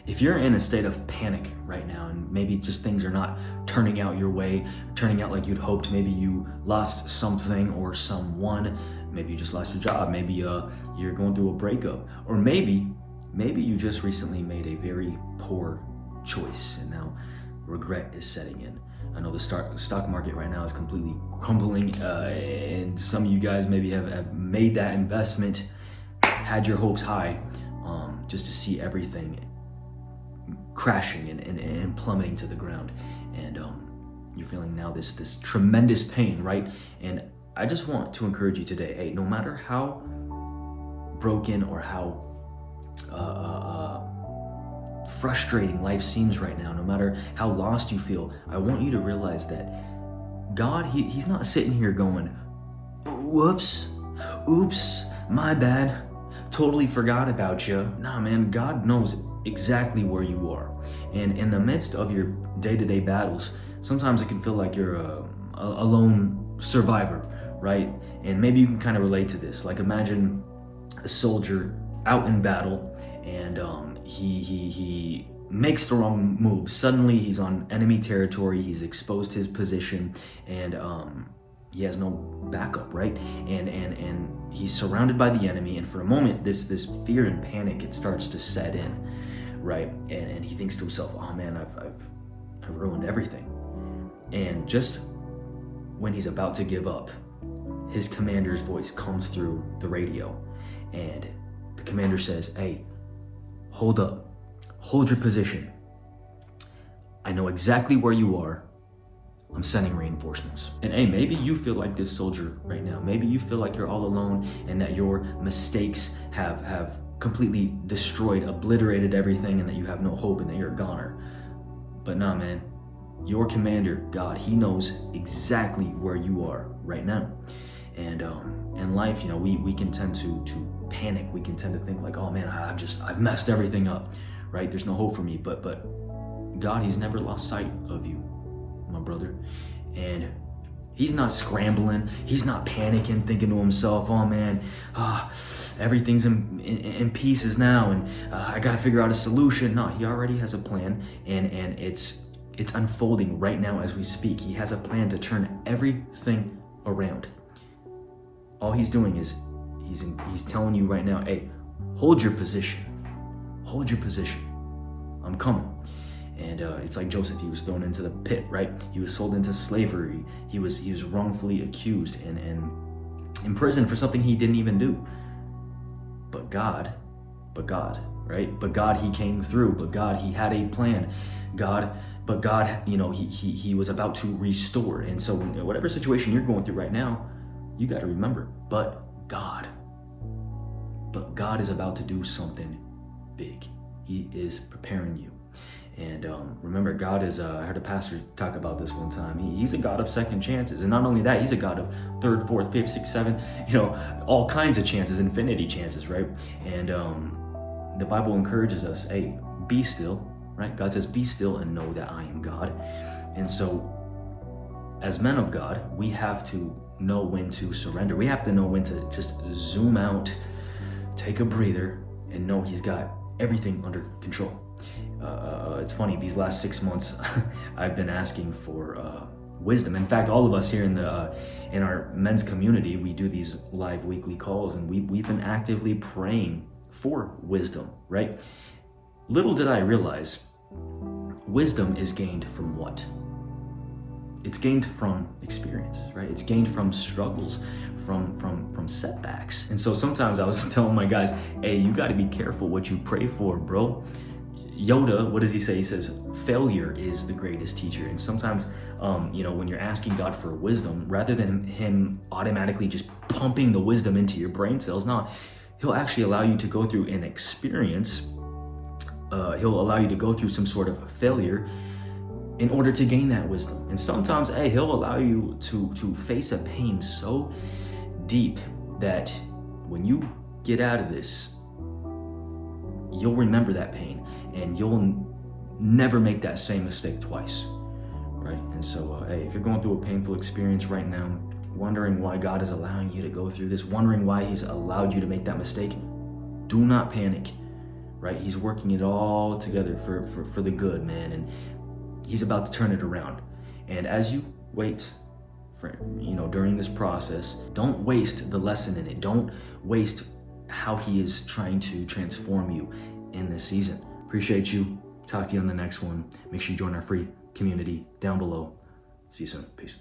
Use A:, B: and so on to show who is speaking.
A: If you're in a state of panic right now and maybe just things are not turning out your way, turning out like you'd hoped, maybe you lost something or someone, maybe you just lost your job, maybe you're going through a breakup, or maybe you just recently made a very poor choice and now regret is setting in. I know the stock market right now is completely crumbling, and some of you guys maybe have made that investment, had your hopes high, just to see everything crashing and plummeting to the ground. And you're feeling now this tremendous pain, right? And I just want to encourage you today, hey, no matter how broken or how frustrating life seems right now, no matter how lost you feel, I want you to realize that God, he's not sitting here going, whoops, oops, my bad, totally forgot about you. Nah, man, God knows exactly where you are. And in the midst of your day-to-day battles, sometimes it can feel like you're a lone survivor, right? And maybe you can kind of relate to this. Like, imagine a soldier out in battle, and he makes the wrong move. Suddenly he's on enemy territory, he's exposed his position, and he has no backup, right? And he's surrounded by the enemy, and for a moment this fear and panic, it starts to set in, right? And he thinks to himself, oh man, I've ruined everything. And just when he's about to give up, his commander's voice comes through the radio, and the commander says, hey, hold up, hold your position. I know exactly where you are. I'm sending reinforcements. And hey, maybe you feel like this soldier right now. Maybe you feel like you're all alone and that your mistakes have completely destroyed, obliterated everything, and that you have no hope and that you're a goner. But nah, man, your commander, God, he knows exactly where you are right now. And in life, you know, we can tend to panic. We can tend to think like, oh man, I've messed everything up, right? There's no hope for me. But God, he's never lost sight of you, my brother. And he's not scrambling. He's not panicking, thinking to himself, oh man, everything's in pieces now, and I gotta figure out a solution. No, he already has a plan, and it's unfolding right now as we speak. He has a plan to turn everything around. All he's doing is he's telling you right now, hey, hold your position. Hold your position. I'm coming. And it's like Joseph, he was thrown into the pit, right? He was sold into slavery. He was wrongfully accused and imprisoned for something he didn't even do. But God, right? But God, he came through. But God, he had a plan. But God, you know, he was about to restore. And so whatever situation you're going through right now, you got to remember, but God is about to do something big. He is preparing you. And remember, God is, I heard a pastor talk about this one time. He's a God of second chances. And not only that, he's a God of third, fourth, fifth, sixth, seventh, you know, all kinds of chances, infinity chances, right? And the Bible encourages us, hey, be still, right? God says, be still and know that I am God. And so as men of God, we have to know when to surrender. We have to know when to just zoom out, take a breather, and know he's got everything under control. It's funny, these last 6 months, I've been asking for wisdom. In fact, all of us here in our men's community, we do these live weekly calls, and we've been actively praying for wisdom, right? Little did I realize, wisdom is gained from what? It's gained from experience, right? It's gained from struggles, from setbacks. And so sometimes I was telling my guys, hey, you got to be careful what you pray for, bro. Yoda, what does he say? He says, failure is the greatest teacher. And sometimes, you know, when you're asking God for wisdom, rather than him automatically just pumping the wisdom into your brain cells, no, he'll actually allow you to go through an experience. He'll allow you to go through some sort of failure in order to gain that wisdom. And sometimes, hey, he'll allow you to face a pain so deep that when you get out of this, you'll remember that pain and you'll never make that same mistake twice, right? And so, hey, if you're going through a painful experience right now, wondering why God is allowing you to go through this, wondering why he's allowed you to make that mistake, do not panic. right? He's working it all together for the good, man, and he's about to turn it around. And as you wait for, during this process, don't waste the lesson in it. Don't waste how he is trying to transform you in this season. Appreciate you. Talk to you on the next one. Make sure you join our free community down below. See you soon. Peace.